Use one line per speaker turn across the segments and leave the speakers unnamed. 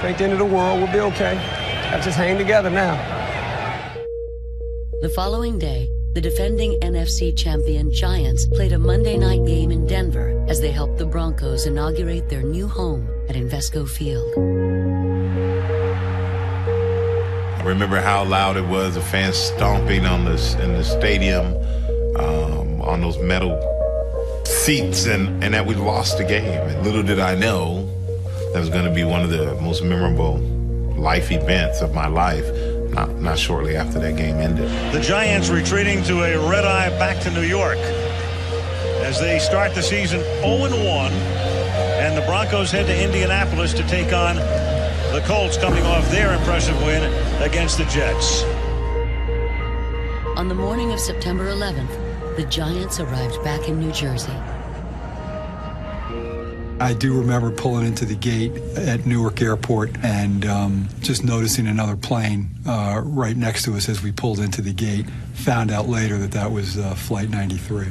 It ain't the end of the world. We'll be okay. Let's just hang together now.
The following day, the defending NFC champion Giants played a Monday night game in Denver as they helped the Broncos inaugurate their new home at Invesco Field.
I remember how loud it was, the fans stomping in the stadium, on those metal seats, and that we lost the game. And little did I know that was going to be one of the most memorable life events of my life, not shortly after that game ended.
The Giants retreating to a red-eye back to New York as they start the season 0-1, and the Broncos head to Indianapolis to take on the Colts, coming off their impressive win against the Jets.
On the morning of September 11th, the Giants arrived back in New Jersey.
I do remember pulling into the gate at Newark Airport and just noticing another plane right next to us as we pulled into the gate. Found out later that was Flight 93.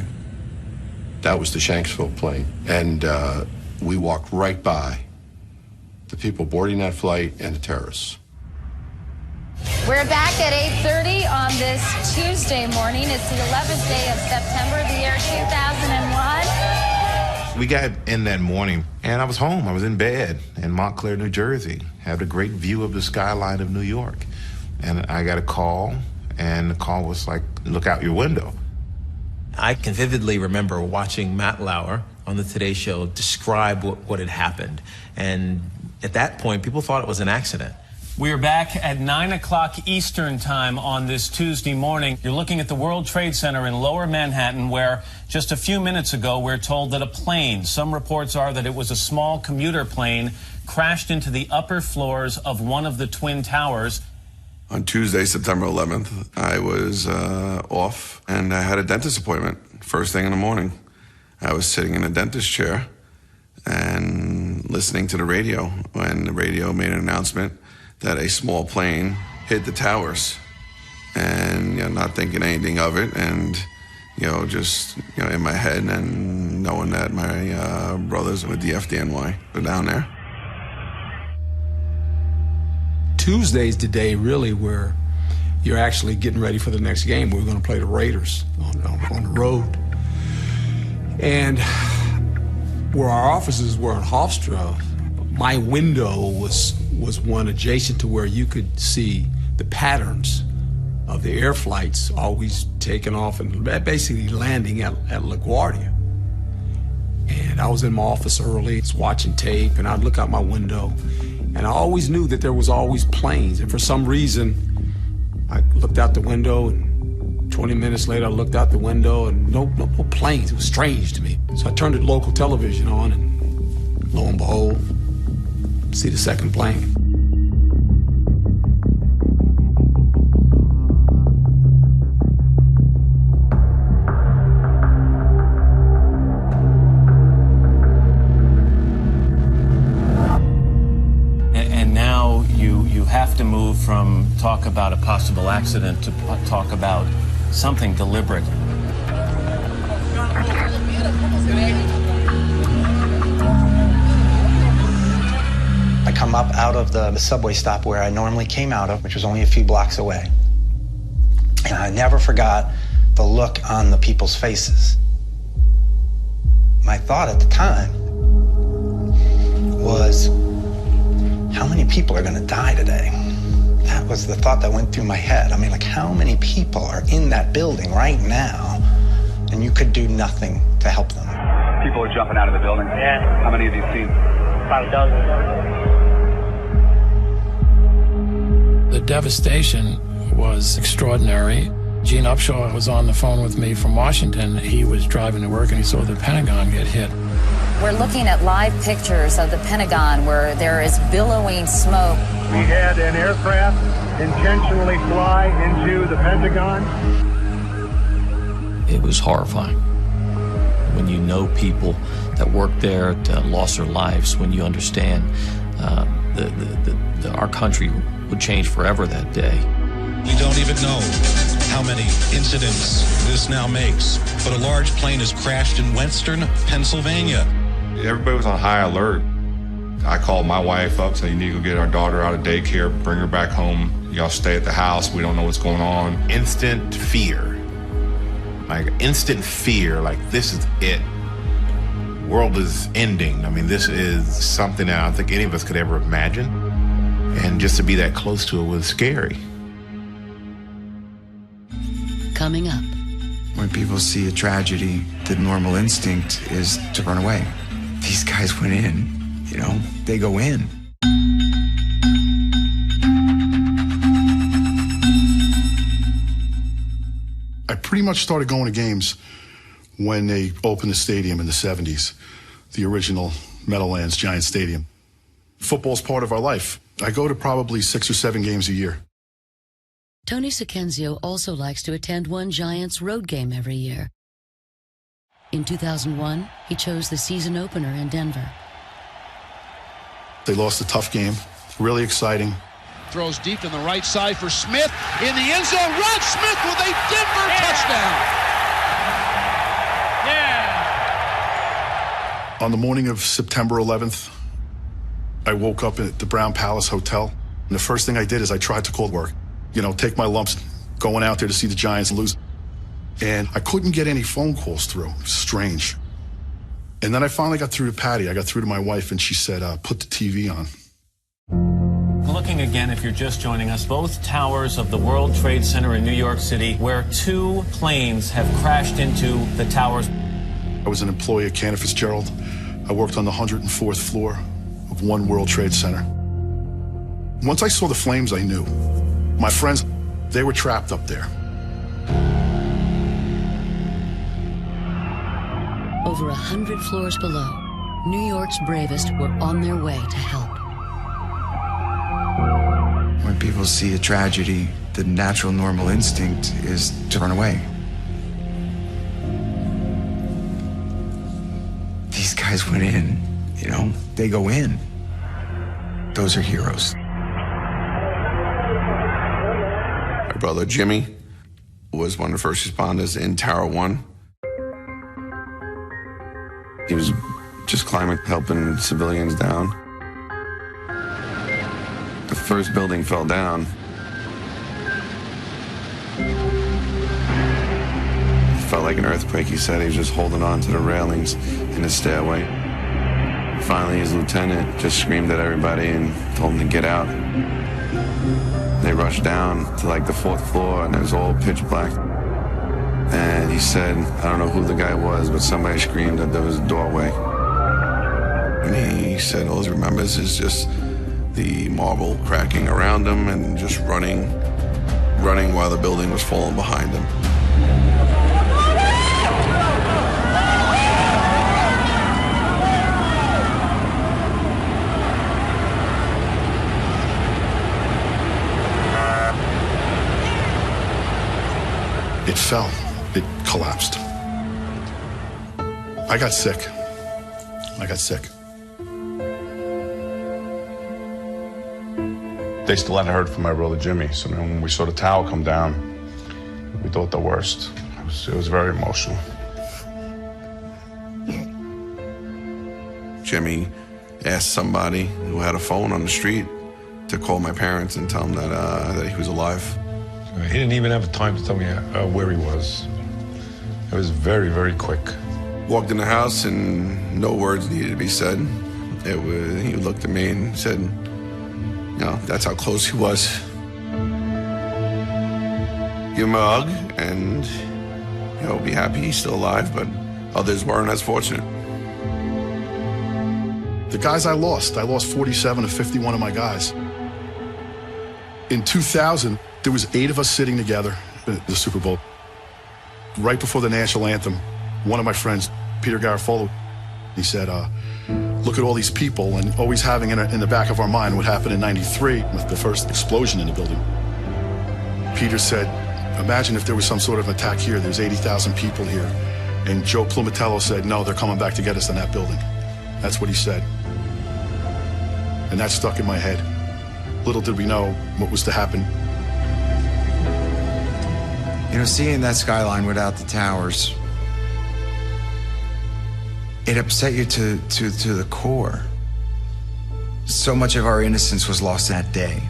That was the Shanksville plane, and we walked right by the people boarding that flight and the terrorists.
We're back at 8:30 on this Tuesday morning. It's the 11th day of September, the year 2001.
We got in that morning, and I was home. I was in bed in Montclair, New Jersey. Had a great view of the skyline of New York. And I got a call, and the call was like, look out your window.
I can vividly remember watching Matt Lauer on the Today Show describe what had happened. And at that point, people thought it was an accident.
We are back at 9 o'clock Eastern time on this Tuesday morning. You're looking at the World Trade Center in Lower Manhattan, where just a few minutes ago we're told that a plane, some reports are that it was a small commuter plane, crashed into the upper floors of one of the Twin Towers.
On Tuesday, September 11th, I was off and I had a dentist appointment first thing in the morning. I was sitting in a dentist chair and listening to the radio when the radio made an announcement that a small plane hit the towers, and not thinking anything of it, and just in my head and knowing that my brothers with the FDNY were down there.
Tuesday's the day really where you're actually getting ready for the next game. We're going to play the Raiders on the road, and where our offices were in Hofstra, my window was one adjacent to where you could see the patterns of the air flights always taking off and basically landing at LaGuardia. And I was in my office early, watching tape, and I'd look out my window, and I always knew that there was always planes. And for some reason, I looked out the window, and 20 minutes later, I looked out the window, and no planes. It was strange to me. So I turned the local television on, and lo and behold, see the second plane.
And now you have to move from talk about a possible accident to talk about something deliberate.
I come up out of the subway stop where I normally came out of, which was only a few blocks away. And I never forgot the look on the people's faces. My thought at the time was, how many people are gonna die today? That was the thought that went through my head. I mean, like, how many people are in that building right now, and you could do nothing to help them?
People are jumping out of the building. Yeah. How many have you seen?
About a dozen.
The devastation was extraordinary. Gene Upshaw was on the phone with me from Washington. He was driving to work and he saw the Pentagon get hit.
We're looking at live pictures of the Pentagon where there is billowing smoke.
We had an aircraft intentionally fly into the Pentagon.
It was horrifying. When you know people that worked there, that lost their lives, when you understand our country would change forever that day.
We don't even know how many incidents this now makes, but a large plane has crashed in Western Pennsylvania.
Everybody was on high alert.
I called my wife up, said, you need to go get our daughter out of daycare, bring her back home. Y'all stay at the house. We don't know what's going on.
Instant fear. Like this is it. World is ending. I mean, this is something that I don't think any of us could ever imagine. And just to be that close to it was scary.
Coming up.
When people see a tragedy, the normal instinct is to run away. These guys went in, they go in.
I pretty much started going to games when they opened the stadium in the 70s, the original Meadowlands Giant Stadium. Football's part of our life. I go to probably 6 or 7 games a year.
Tony Sacchenzio also likes to attend one Giants road game every year. In 2001, he chose the season opener in Denver.
They lost a tough game, really exciting.
Throws deep in the right side for Smith. In the end zone, Rod Smith with a Denver touchdown. Yeah.
On the morning of September 11th, I woke up at the Brown Palace Hotel, and the first thing I did is I tried to call work. Take my lumps, going out there to see the Giants lose. And I couldn't get any phone calls through. It was strange. And then I finally got through to Patty. I got through to my wife, and she said, put the TV on.
Looking again, if you're just joining us, both towers of the World Trade Center in New York City, where 2 planes have crashed into the towers.
I was an employee at Cantor Fitzgerald. I worked on the 104th floor of One World Trade Center. Once I saw the flames, I knew. My friends, they were trapped up there.
Over 100 floors below, New York's bravest were on their way to help.
When people see a tragedy, the natural, normal instinct is to run away. These guys went in, they go in. Those are heroes.
My brother Jimmy was one of the first responders in Tower 1. He was just climbing, helping civilians down. The first building fell down. It felt like an earthquake, he said. He was just holding on to the railings in the stairway. Finally, his lieutenant just screamed at everybody and told them to get out. They rushed down to the 4th floor, and it was all pitch black. And he said, I don't know who the guy was, but somebody screamed that there was a doorway. And he said all he remembers is just the marble cracking around him and just running while the building was falling behind him.
It fell. It collapsed. I got sick.
They still hadn't heard from my brother Jimmy, so then when we saw the tower come down, we thought the worst. It was very emotional.
Jimmy asked somebody who had a phone on the street to call my parents and tell them that he was alive.
He didn't even have time to tell me where he was. It was very, very quick.
Walked in the house and no words needed to be said. He looked at me and said, that's how close he was. Give him a hug and, be happy he's still alive, but others weren't as fortunate.
The guys I lost 47 of 51 of my guys. In 2000, there was 8 of us sitting together at the Super Bowl. Right before the national anthem, one of my friends, Peter Garofalo, he said, look at all these people, and always having in the back of our mind what happened in '93 with the first explosion in the building. Peter said, imagine if there was some sort of attack here. There's 80,000 people here. And Joe Plumatello said, no, they're coming back to get us in that building. That's what he said. And that stuck in my head. Little did we know what was to happen.
Seeing that skyline without the towers, it upset you to the core. So much of our innocence was lost that day.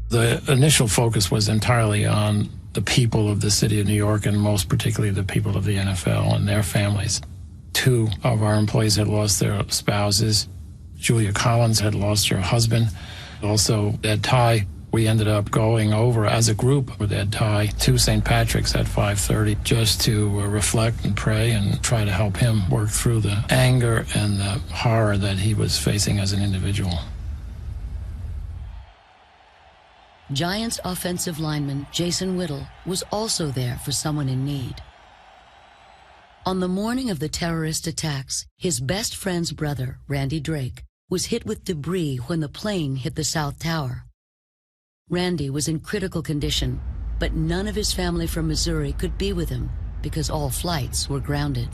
The initial focus was entirely on the people of the city of New York, and most particularly the people of the NFL and their families. 2 of our employees had lost their spouses. Julia Collins had lost her husband. Also, Ed Ty. We ended up going over as a group with Ed Ty to St. Patrick's at 5:30 just to reflect and pray and try to help him work through the anger and the horror that he was facing as an individual.
Giants offensive lineman Jason Whittle was also there for someone in need. On the morning of the terrorist attacks, his best friend's brother, Randy Drake, was hit with debris when the plane hit the South Tower. Randy was in critical condition, but none of his family from Missouri could be with him because all flights were grounded.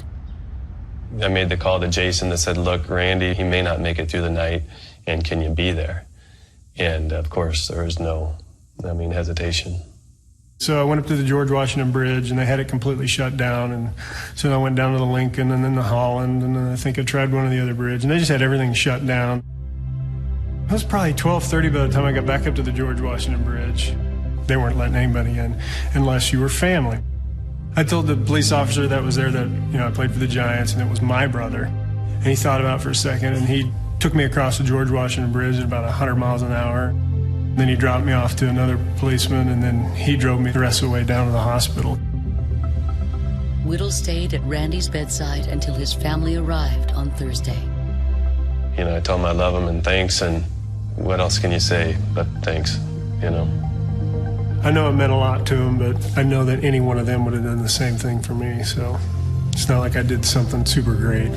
I made the call to Jason that said, look, Randy, he may not make it through the night, and can you be there? And of course, there was no, hesitation.
So I went up to the George Washington Bridge, and they had it completely shut down. And so I went down to the Lincoln and then the Holland, and then I think I tried one of the other bridges, and they just had everything shut down. It was probably 12:30 by the time I got back up to the George Washington Bridge. They weren't letting anybody in unless you were family. I told the police officer that was there that, I played for the Giants, and it was my brother. And he thought about it for a second, and he took me across the George Washington Bridge at about 100 miles an hour. Then he dropped me off to another policeman, and then he drove me the rest of the way down to the hospital.
Whittle stayed at Randy's bedside until his family arrived on Thursday.
I told him I love him and thanks, and what else can you say but thanks,
I know it meant a lot to him, but I know that any one of them would have done the same thing for me, so it's not like I did something super great.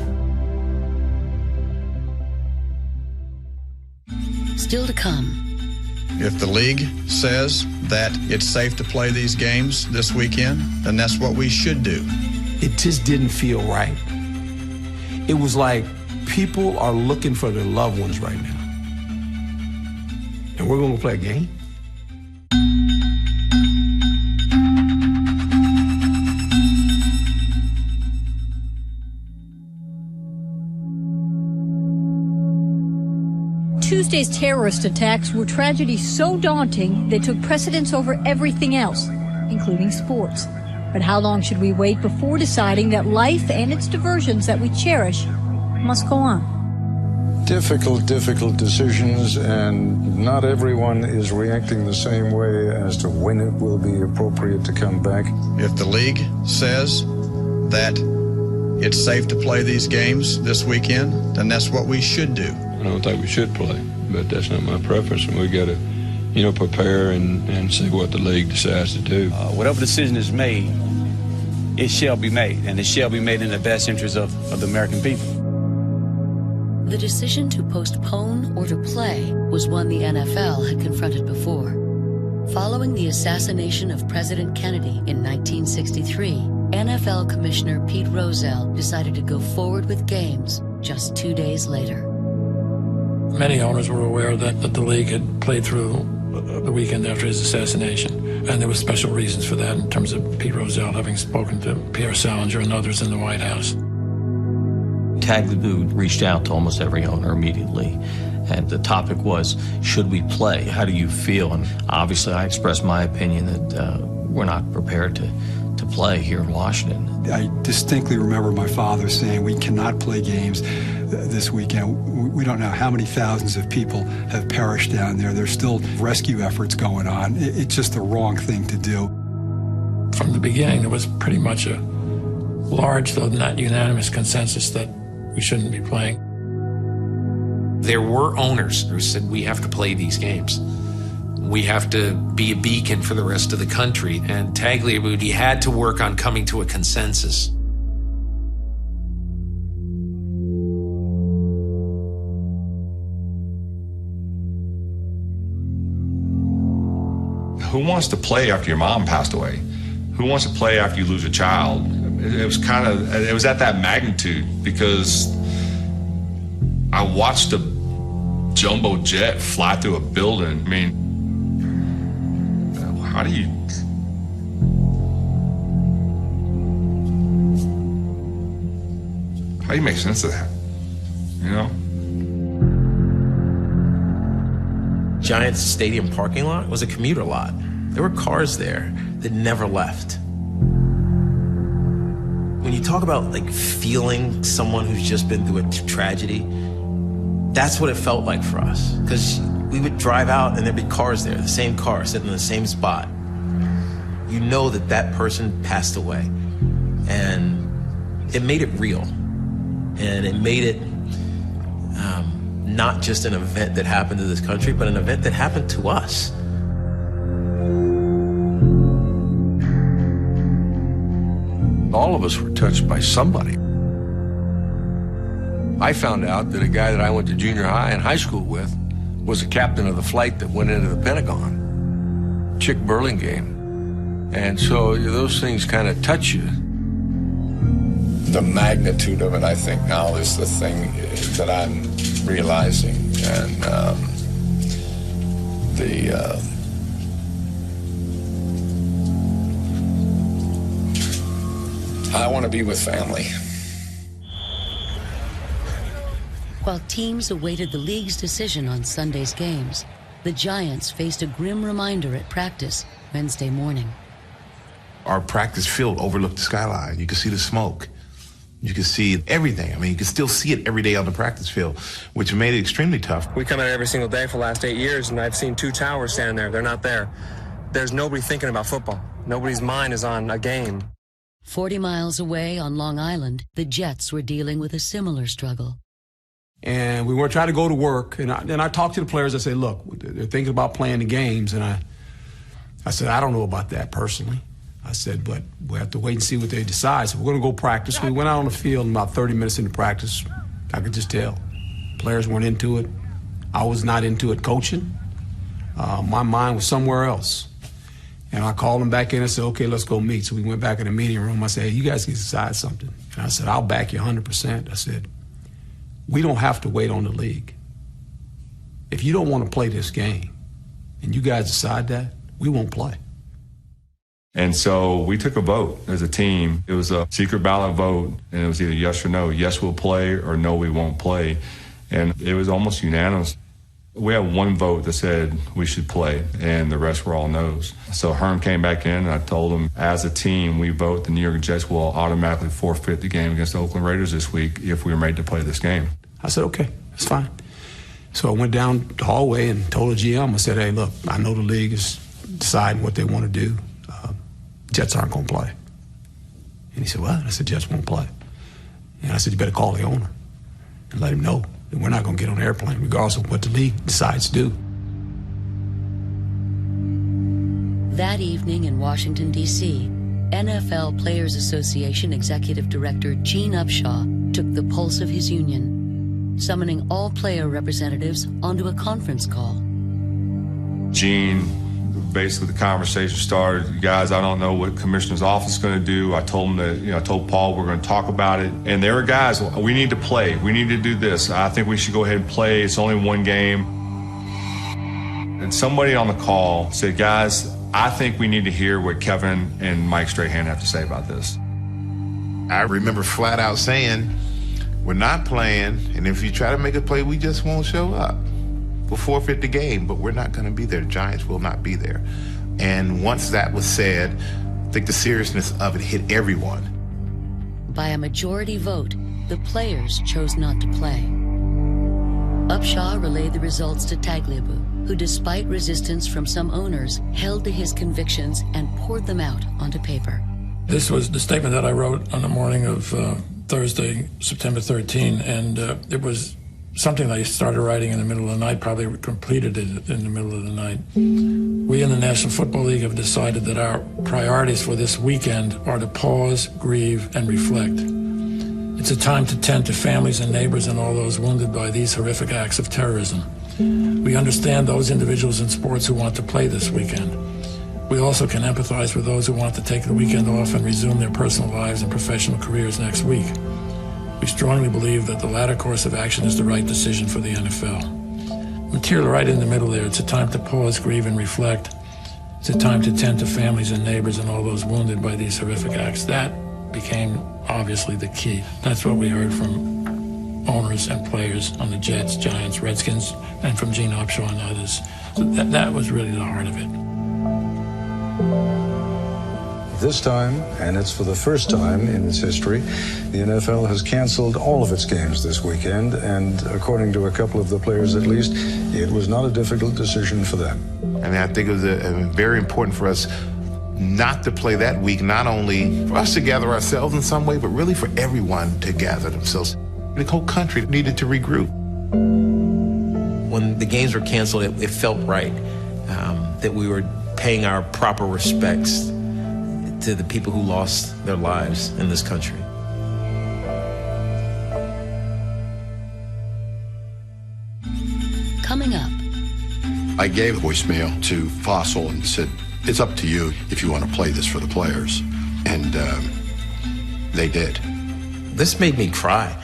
Still to come.
If the league says that it's safe to play these games this weekend, then that's what we should do.
It just didn't feel right. It was like people are looking for their loved ones right now. And we're going to play a game?
Tuesday's terrorist attacks were tragedies so daunting they took precedence over everything else, including sports. But how long should we wait before deciding that life and its diversions that we cherish must go on?
Difficult decisions, and not everyone is reacting the same way as to when it will be appropriate to come back.
If the league says that it's safe to play these games this weekend, then that's what we should do.
I don't think we should play, but that's not my preference, and we got to, prepare and see what the league decides to do.
Whatever decision is made, it shall be made, and it shall be made in the best interest of the American people.
The decision to postpone or to play was one the NFL had confronted before. Following the assassination of President Kennedy in 1963, NFL Commissioner Pete Rozelle decided to go forward with games just 2 days later.
Many owners were aware that the league had played through the weekend after his assassination, and there were special reasons for that in terms of Pete Rozelle having spoken to Pierre Salinger and others in the White House.
Tagliabue reached out to almost every owner immediately, and the topic was, should we play? How do you feel? And obviously I expressed my opinion that we're not prepared to play here in Washington.
I distinctly remember my father saying, we cannot play games this weekend. We don't know how many thousands of people have perished down there. There's still rescue efforts going on. It's just the wrong thing to do.
From the beginning, there was pretty much a large, though not unanimous, consensus that we shouldn't be playing.
There were owners who said, we have to play these games. We have to be a beacon for the rest of the country. And Tagliabue had to work on coming to a consensus.
Who wants to play after your mom passed away? Who wants to play after you lose a child? It was at that magnitude, because I watched a jumbo jet fly through a building. I mean, how do you... How do you make sense of that? You know?
Giants Stadium parking lot was a commuter lot. There were cars there that never left. When you talk about like feeling someone who's just been through a tragedy, that's what it felt like for us. Because we would drive out and there'd be cars there, the same car sitting in the same spot. You know that that person passed away. And it made it real. And it made it not just an event that happened to this country, but an event that happened to us.
All of us were touched by somebody. I found out that a guy that I went to junior high and high school with was the captain of the flight that went into the Pentagon, Chick Burlingame. And so those things kind of touch you.
The magnitude of it, I think, now is the thing that I'm realizing. And I want to be with family.
While teams awaited the league's decision on Sunday's games, the Giants faced a grim reminder at practice Wednesday morning.
Our practice field overlooked the skyline. You could see the smoke. You could see everything. I mean, you could still see it every day on the practice field, which made it extremely tough.
We come out every single day for the last 8 years, and I've seen 2 towers standing there. They're not there. There's nobody thinking about football. Nobody's mind is on a game.
40 miles away on Long Island, the Jets were dealing with a similar struggle.
And we were trying to go to work, and I talked to the players. I said, look, they're thinking about playing the games, and I said, I don't know about that personally. I said, but we have to wait and see what they decide. So we're going to go practice. We went out on the field, and about 30 minutes into practice, I could just tell. Players weren't into it. I was not into it coaching. My mind was somewhere else. And I called them back in and said, okay, let's go meet. So we went back in the meeting room. I said, hey, you guys can decide something. And I said, I'll back you 100%. I said, we don't have to wait on the league. If you don't want to play this game and you guys decide that, we won't play.
And so we took a vote as a team. It was a secret ballot vote, and it was either yes or no. Yes, we'll play, or no, we won't play. And it was almost unanimous. We had one vote that said we should play, and the rest were all no's. So Herm came back in, and I told him, as a team, we vote the New York Jets will automatically forfeit the game against the Oakland Raiders this week if we were made to play this game.
I said, okay, that's fine. So I went down the hallway and told the GM, I said, hey, look, I know the league is deciding what they want to do. Jets aren't going to play. And he said, what? I said, Jets won't play. And I said, you better call the owner and let him know that we're not going to get on an airplane regardless of what the league decides to do.
That evening in Washington, D.C., NFL Players Association Executive Director Gene Upshaw took the pulse of his union, summoning all player representatives onto a conference call.
Gene, basically the conversation started, guys, I don't know what commissioner's office is going to do. I told him that, I told Paul we're going to talk about it. And there were guys, we need to play. We need to do this. I think we should go ahead and play. It's only one game. And somebody on the call said, guys, I think we need to hear what Kevin and Mike Strahan have to say about this.
I remember flat out saying, we're not playing, and if you try to make a play, we just won't show up. We'll forfeit the game, but we're not going to be there. The Giants will not be there. And once that was said, I think the seriousness of it hit everyone.
By a majority vote, the players chose not to play. Upshaw relayed the results to Tagliabue, who, despite resistance from some owners, held to his convictions and poured them out onto paper.
This was the statement that I wrote on the morning of Thursday, September 13, and it was something that I started writing in the middle of the night, probably completed it in the middle of the night. We in the National Football League have decided that our priorities for this weekend are to pause, grieve, and reflect. It's a time to tend to families and neighbors and all those wounded by these horrific acts of terrorism. We understand those individuals in sports who want to play this weekend. We also can empathize with those who want to take the weekend off and resume their personal lives and professional careers next week. We strongly believe that the latter course of action is the right decision for the NFL. Material right in the middle there. It's a time to pause, grieve, and reflect. It's a time to tend to families and neighbors and all those wounded by these horrific acts. That became obviously the key. That's what we heard from owners and players on the Jets, Giants, Redskins, and from Gene Upshaw and others. So that was really the heart of it.
This time, and it's for the first time in its history, the NFL has canceled all of its games this weekend, and according to a couple of the players at least, it was not a difficult decision for them.
I mean, I think it was very important for us not to play that week, not only for us to gather ourselves in some way, but really for everyone to gather themselves. The whole country needed to regroup.
When the games were canceled, it felt right that we were paying our proper respects to the people who lost their lives in this country.
Coming up.
I gave a voicemail to Fossil and said, it's up to you if you want to play this for the players. And they did.
This made me cry.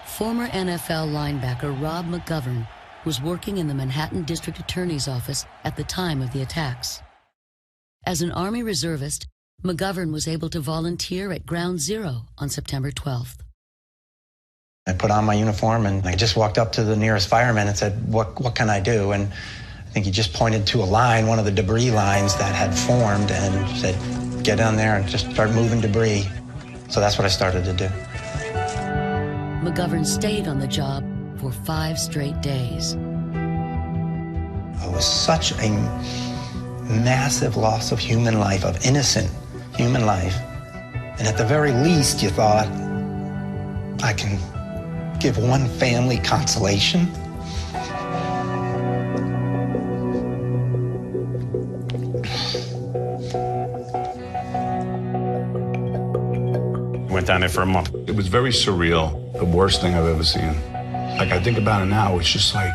Former NFL linebacker Rob McGovern was working in the Manhattan District Attorney's Office at the time of the attacks. As an Army reservist, McGovern was able to volunteer at Ground Zero on September 12th.
I put on my uniform and I just walked up to the nearest fireman and said, what can I do? And I think he just pointed to a line, one of the debris lines that had formed, and said, get down there and just start moving debris. So that's what I started to do.
McGovern stayed on the job for 5 straight days.
It was such a massive loss of human life, of innocent human life. And at the very least, you thought, I can give one family consolation.
Went down there for a month. It was very surreal. The worst thing I've ever seen. Like, I think about it now, it's just like,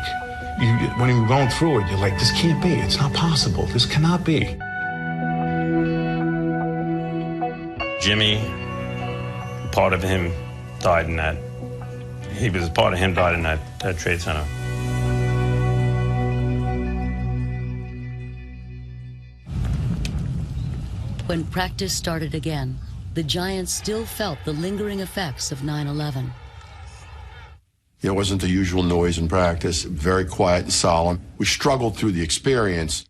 when you're going through it, you're like, this can't be. It's not possible. This cannot be.
Jimmy, part of him died in that. Part of him died in that trade center.
When practice started again, the Giants still felt the lingering effects of 9/11.
It wasn't the usual noise in practice, very quiet and solemn. We struggled through the experience.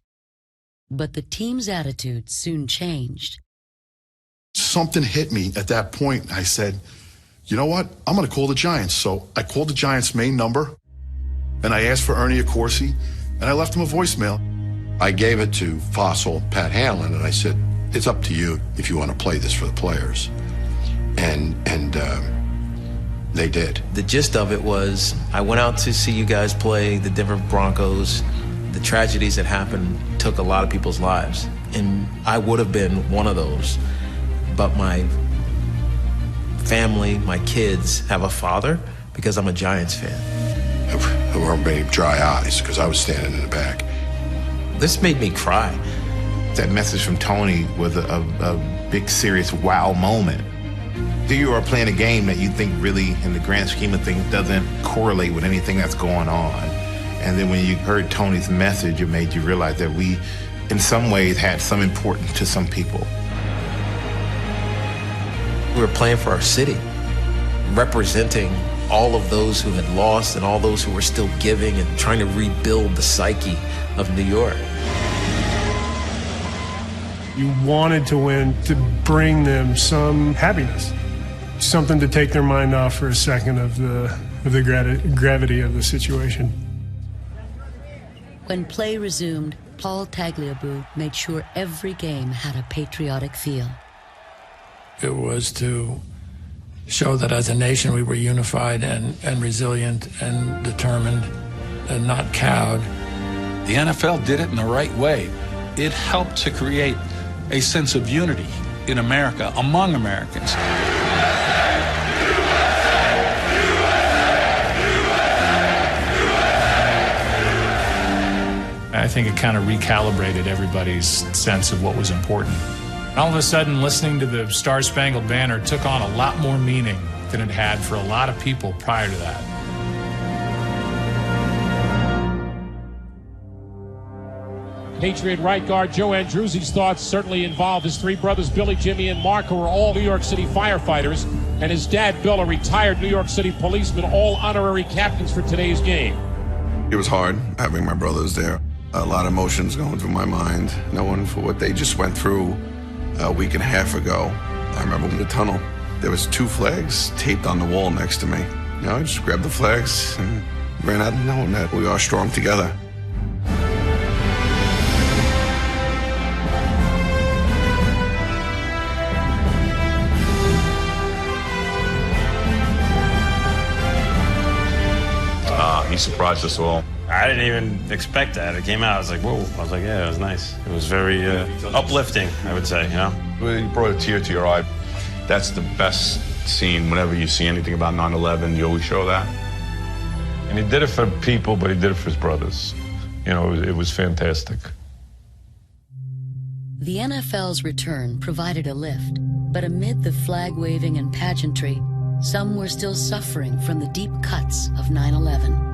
But the team's attitude soon changed.
Something hit me at that point. I said, you know what? I'm going to call the Giants. So I called the Giants' main number, and I asked for Ernie Accorsi, and I left him a voicemail.
I gave it to Fossil, Pat Hanlon, and I said, it's up to you if you want to play this for the players. And they did.
The gist of it was, I went out to see you guys play the Denver Broncos. The tragedies that happened took a lot of people's lives, and I would have been one of those. But my family, my kids, have a father because I'm a Giants fan.
There weren't many dry eyes because I was standing in the back.
This made me cry.
That message from Tony was a big, serious wow moment. You are playing a game that you think really, in the grand scheme of things, doesn't correlate with anything that's going on. And then when you heard Tony's message, it made you realize that we, in some ways, had some importance to some people.
We were playing for our city, representing all of those who had lost and all those who were still giving and trying to rebuild the psyche of New York.
You wanted to win to bring them some happiness, something to take their mind off for a second of the gravity of the situation.
When play resumed, Paul Tagliabue made sure every game had a patriotic feel.
It was to show that as a nation we were unified and resilient and determined and not cowed.
The NFL did it in the right way. It helped to create a sense of unity in America, among Americans.
I think it kind of recalibrated everybody's sense of what was important. All of a sudden, listening to the Star Spangled Banner took on a lot more meaning than it had for a lot of people prior to that.
Patriot right guard Joe Andruzzi's thoughts certainly involved his three brothers, Billy, Jimmy, and Mark, who are all New York City firefighters, and his dad, Bill, a retired New York City policeman, all honorary captains for today's game.
It was hard having my brothers there. A lot of emotions going through my mind, knowing for what they just went through a week and a half ago. I remember in the tunnel, there was 2 flags taped on the wall next to me. You know, I just grabbed the flags and ran out knowing that we are strong together.
He surprised us all.
I didn't even expect that. It came out, I was like, whoa. I was like, yeah, it was nice. It was very uplifting, I would say, you know?
It brought a tear to your eye. That's the best scene. Whenever you see anything about 9/11, you always show that.
And he did it for people, but he did it for his brothers. You know, it was fantastic.
The NFL's return provided a lift, but amid the flag waving and pageantry, some were still suffering from the deep cuts of 9/11.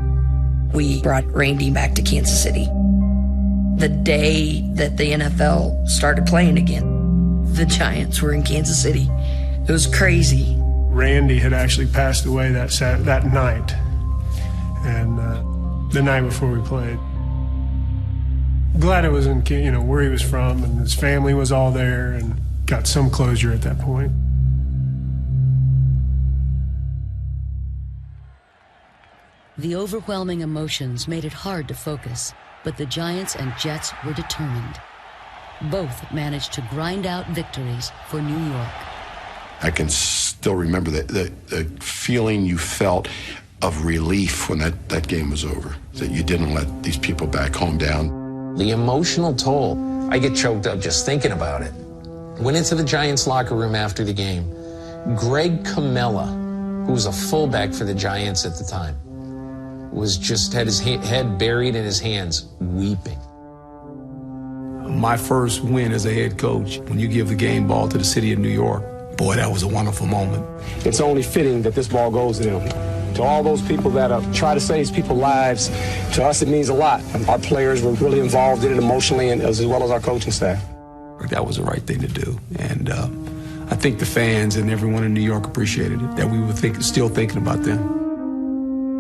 We brought Randy back to Kansas City. The day that the NFL started playing again, the Giants were in Kansas City. It was crazy.
Randy had actually passed away that night, and the night before we played. Glad it was in, you know, where he was from, and his family was all there, and got some closure at that point.
The overwhelming emotions made it hard to focus, but the Giants and Jets were determined. Both managed to grind out victories for New York.
I can still remember the feeling you felt of relief when that game was over, that you didn't let these people back home down.
The emotional toll, I get choked up just thinking about it. Went into the Giants locker room after the game. Greg Camella, who was a fullback for the Giants at the time, had his head buried in his hands, weeping.
My first win as a head coach, when you give the game ball to the city of New York, boy, that was a wonderful moment.
It's only fitting that this ball goes to them. To all those people that try to save people's lives, to us it means a lot. Our players were really involved in it emotionally, and as well as our coaching staff.
That was the right thing to do. And I think the fans and everyone in New York appreciated it, that we were still thinking about them.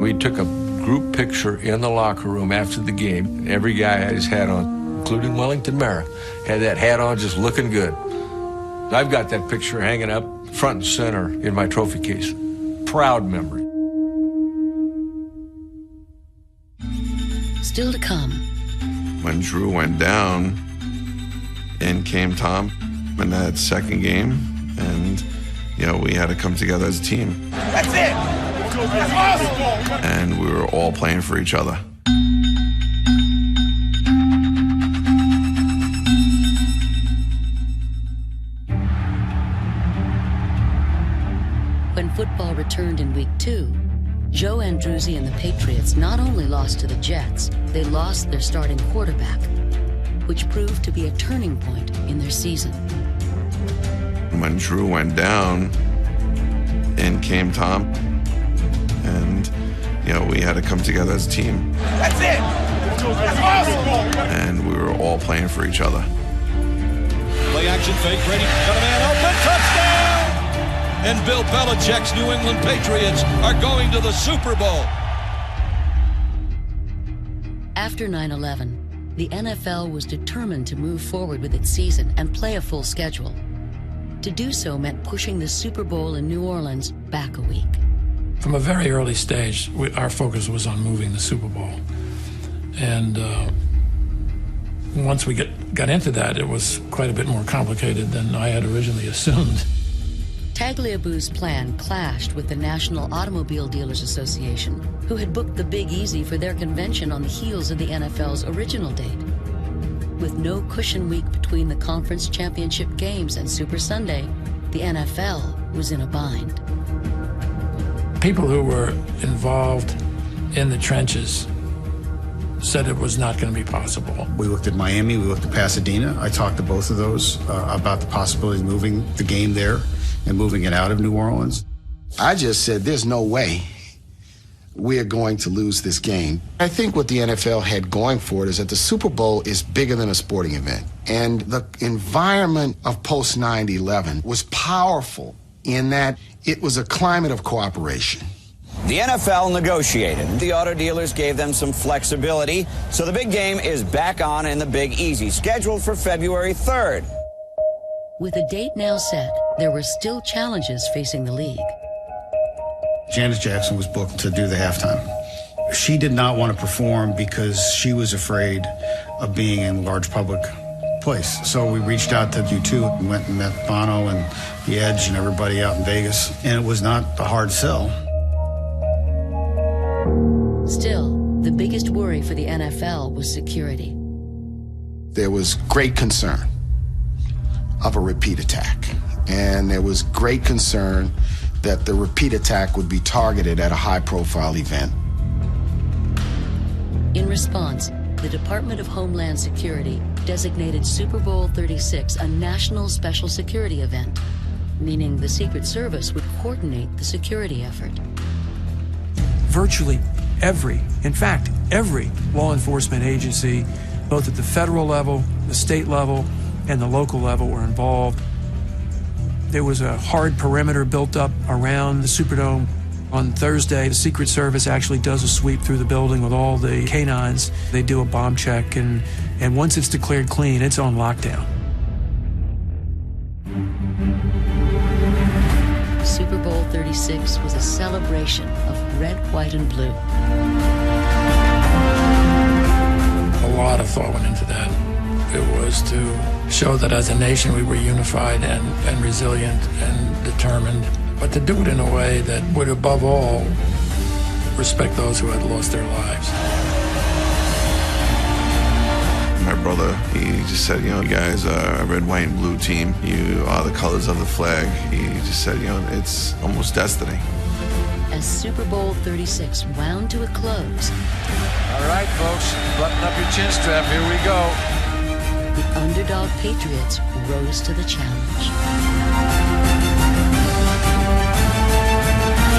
We took a group picture in the locker room after the game. Every guy had his hat on, including Wellington Mara, had that hat on just looking good. I've got that picture hanging up front and center in my trophy case. Proud memory.
Still to come.
When Drew went down, in came Tom in that second game, and you know, we had to come together as a team.
That's it! That's awesome!
And we were all playing for each other.
When football returned in week 2, Joe Andruzzi and the Patriots not only lost to the Jets, they lost their starting quarterback, which proved to be a turning point in their season.
When Drew went down, in came Tom, and you know, we had to come together as a team.
That's it! That's awesome!
And we were all playing for each other.
Play action fake, Brady got a man open, touchdown! And Bill Belichick's New England Patriots are going to the Super Bowl.
After 9/11, the NFL was determined to move forward with its season and play a full schedule. To do so meant pushing the Super Bowl in New Orleans back a week.
From a very early stage, our focus was on moving the Super Bowl. And once we got into that, it was quite a bit more complicated than I had originally assumed.
Tagliabue's plan clashed with the National Automobile Dealers Association, who had booked the Big Easy for their convention on the heels of the NFL's original date. With no cushion week between the conference championship games and Super Sunday, the NFL was in a bind.
People who were involved in the trenches said it was not going to be possible.
We looked at Miami, we looked at Pasadena. I talked to both of those about the possibility of moving the game there and moving it out of New Orleans.
I just said, there's no way
we are going to lose this game. I think what the NFL had going for it is that the Super Bowl is bigger than a sporting event. And the environment of post 9/11 was powerful in that it was a climate of cooperation.
The NFL negotiated. The auto dealers gave them some flexibility, so the big game is back on in the Big Easy, scheduled for February 3rd.
With a date now set, there were still challenges facing the league.
Janet Jackson was booked to do the halftime. She did not want to perform because she was afraid of being in a large public place. So we reached out to U2 and went and met Bono and The Edge and everybody out in Vegas, and it was not a hard sell.
Still, the biggest worry for the NFL was security.
There was great concern of a repeat attack, and there was great concern that the repeat attack would be targeted at a high-profile event.
In response, the Department of Homeland Security designated Super Bowl 36 a national special security event, meaning the Secret Service would coordinate the security effort.
Virtually in fact, every law enforcement agency, both at the federal level, the state level, and the local level were involved. There was a hard perimeter built up around the Superdome. On Thursday, the Secret Service actually does a sweep through the building with all the canines. They do a bomb check, and once it's declared clean, it's on lockdown.
Super Bowl 36 was a celebration of red, white, and blue.
A lot of thought went into that. It was to show that as a nation we were unified and resilient and determined, but to do it in a way that would, above all, respect those who had lost their lives.
My brother, he just said, you guys are a red, white, and blue team. You are the colors of the flag. He just said, it's almost destiny.
As Super Bowl 36 wound to a close.
All right, folks, button up your chin strap. Here we go.
The underdog Patriots rose to the challenge.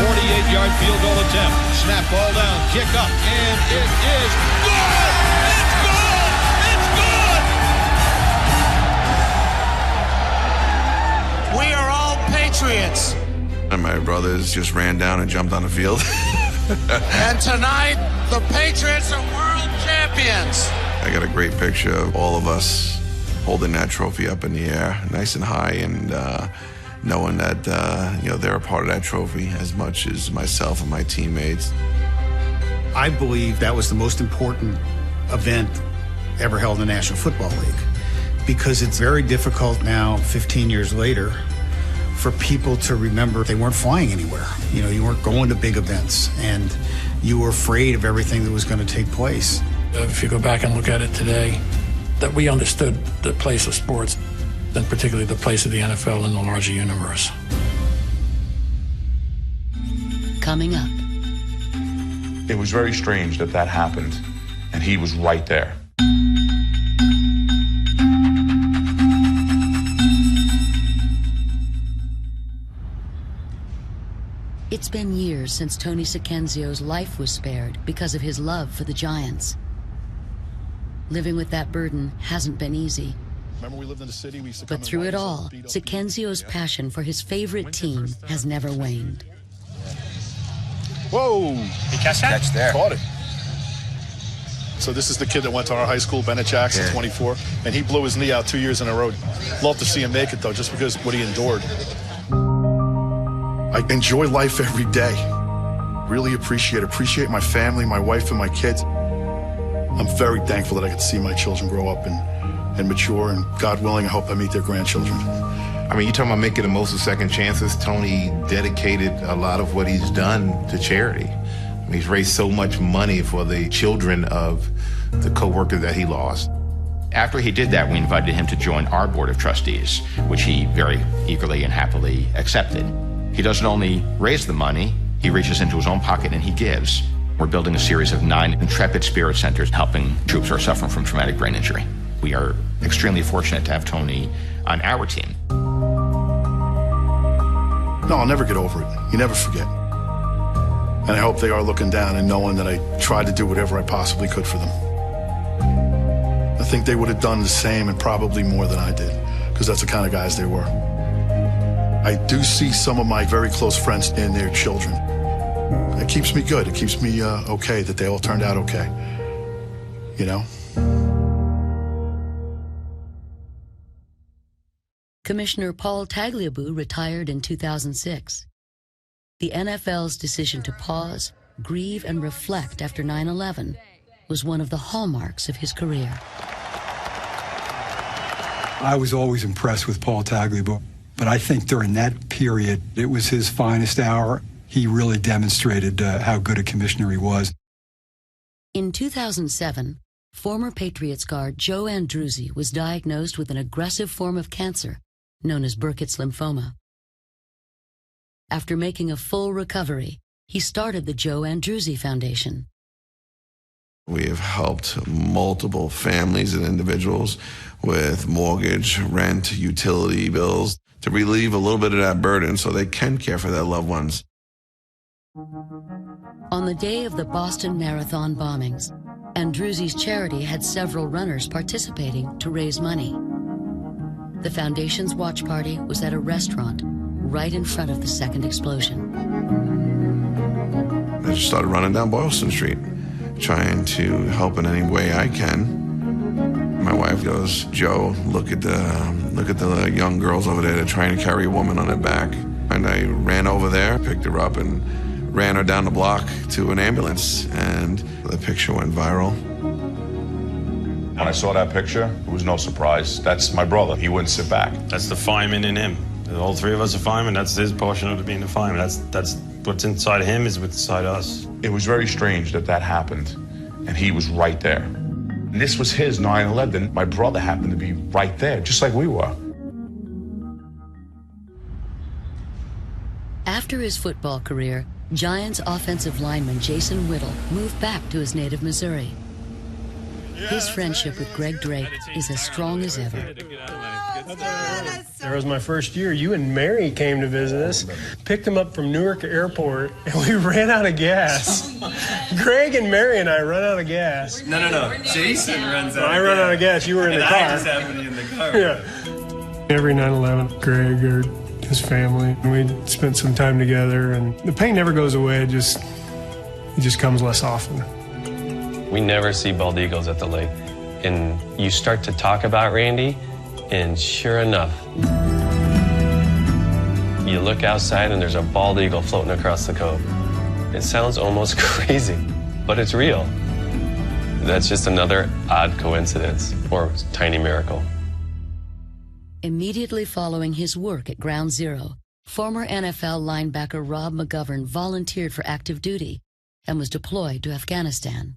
48-yard field goal attempt. Snap, ball down, kick up, and it is good! It's good! It's good!
We are all Patriots.
And my brothers just ran down and jumped on the field.
And tonight, the Patriots are world champions.
I got a great picture of all of us holding that trophy up in the air, nice and high, and knowing that they're a part of that trophy as much as myself and my teammates.
I believe that was the most important event ever held in the National Football League, because it's very difficult now, 15 years later, for people to remember they weren't flying anywhere. You weren't going to big events, and you were afraid of everything that was going to take place.
If you go back and look at it today, that we understood the place of sports, and particularly the place of the NFL in the larger universe.
Coming up.
It was very strange that happened, and he was right there.
It's been years since Tony Sacchenzio's life was spared because of his love for the Giants. Living with that burden hasn't been easy.
Remember we lived in the city, we used to
But through it all, Sacchenzio's passion for his favorite team has never waned.
Whoa!
He catch that?
Catch there. Caught it. So this is the kid that went to our high school, Bennett Jackson, 24, and he blew his knee out 2 years in a row. Love to see him make it, though, just because what he endured. I enjoy life every day. Really appreciate my family, my wife, and my kids. I'm very thankful that I get to see my children grow up and mature, and God willing, I hope I meet their grandchildren.
I mean, you're talking about making the most of second chances. Tony dedicated a lot of what he's done to charity. I mean, he's raised so much money for the children of the co-worker that he lost.
After he did that, we invited him to join our board of trustees, which he very eagerly and happily accepted. He doesn't only raise the money, he reaches into his own pocket and he gives. We're building a series of 9 intrepid spirit centers helping troops who are suffering from traumatic brain injury. We are extremely fortunate to have Tony on our team.
No, I'll never get over it. You never forget. And I hope they are looking down and knowing that I tried to do whatever I possibly could for them. I think they would have done the same and probably more than I did, because that's the kind of guys they were. I do see some of my very close friends and their children. It keeps me good. It keeps me okay that they all turned out okay, you know?
Commissioner Paul Tagliabue retired in 2006. The NFL's decision to pause, grieve, and reflect after 9/11 was one of the hallmarks of his career.
I was always impressed with Paul Tagliabue, but I think during that period, it was his finest hour. He really demonstrated how good a commissioner he was.
In 2007, former Patriots guard Joe Andruzzi was diagnosed with an aggressive form of cancer known as Burkitt's lymphoma. After making a full recovery, he started the Joe Andruzzi Foundation.
We have helped multiple families and individuals with mortgage, rent, utility bills to relieve a little bit of that burden so they can care for their loved ones.
On the day of the Boston Marathon bombings, Andruzzi's charity had several runners participating to raise money. The foundation's watch party was at a restaurant right in front of the second explosion.
I just started running down Boylston Street, trying to help in any way I can. My wife goes, "Joe, look at the young girls over there. They're trying to carry a woman on their back." And I ran over there, picked her up, and ran her down the block to an ambulance. And the picture went viral.
When I saw that picture, it was no surprise. That's my brother. He wouldn't sit back.
That's the fireman in him. All three of us are firemen. That's his portion of being a fireman. That's what's inside him is what's inside us.
It was very strange that that happened, and he was right there. And this was his 9/11. My brother happened to be right there, just like we were.
After his football career, Giants offensive lineman Jason Whittle moved back to his native Missouri. His friendship with Greg Drake is as strong as ever.
There was my first year. You and Mary came to visit us, picked him up from Newark Airport, and we ran out of gas. Greg and Mary and I run out of gas.
No. Jason runs out.
I run out of gas. You were in the car.
I just happened to be in the car.
Yeah. Every 9/11, Greg or his family, we spent some time together, and the pain never goes away. It just comes less often.
We never see bald eagles at the lake. And you start to talk about Randy, and sure enough, you look outside and there's a bald eagle floating across the cove. It sounds almost crazy, but it's real. That's just another odd coincidence or tiny miracle.
Immediately following his work at Ground Zero, former NFL linebacker Rob McGovern volunteered for active duty and was deployed to Afghanistan.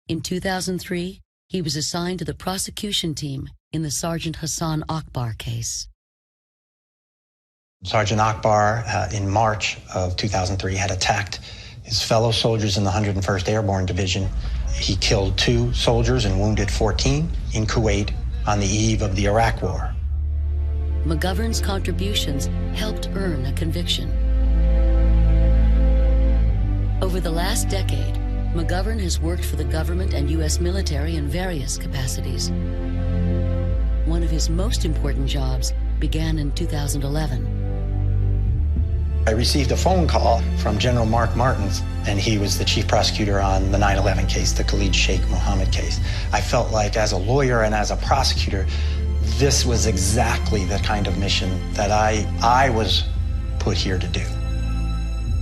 In 2003, he was assigned to the prosecution team in the Sergeant Hassan Akbar case.
Sergeant Akbar, in March of 2003, had attacked his fellow soldiers in the 101st Airborne Division. He killed 2 soldiers and wounded 14 in Kuwait on the eve of the Iraq War.
McGovern's contributions helped earn a conviction. Over the last decade, McGovern has worked for the government and U.S. military in various capacities. One of his most important jobs began in 2011.
I received a phone call from General Mark Martins, and he was the chief prosecutor on the 9/11 case, the Khalid Sheikh Mohammed case. I felt like as a lawyer and as a prosecutor, this was exactly the kind of mission that I was put here to do.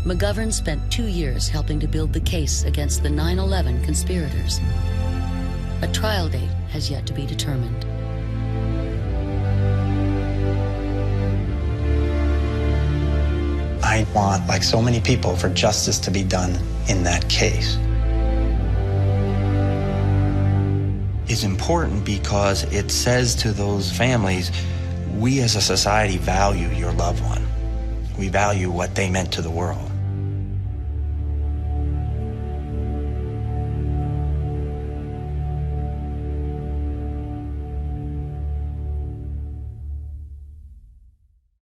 McGovern spent 2 years helping to build the case against the 9/11 conspirators. A trial date has yet to be determined.
I want, like so many people, for justice to be done in that case. It's important because it says to those families, we as a society value your loved one. We value what they meant to the world.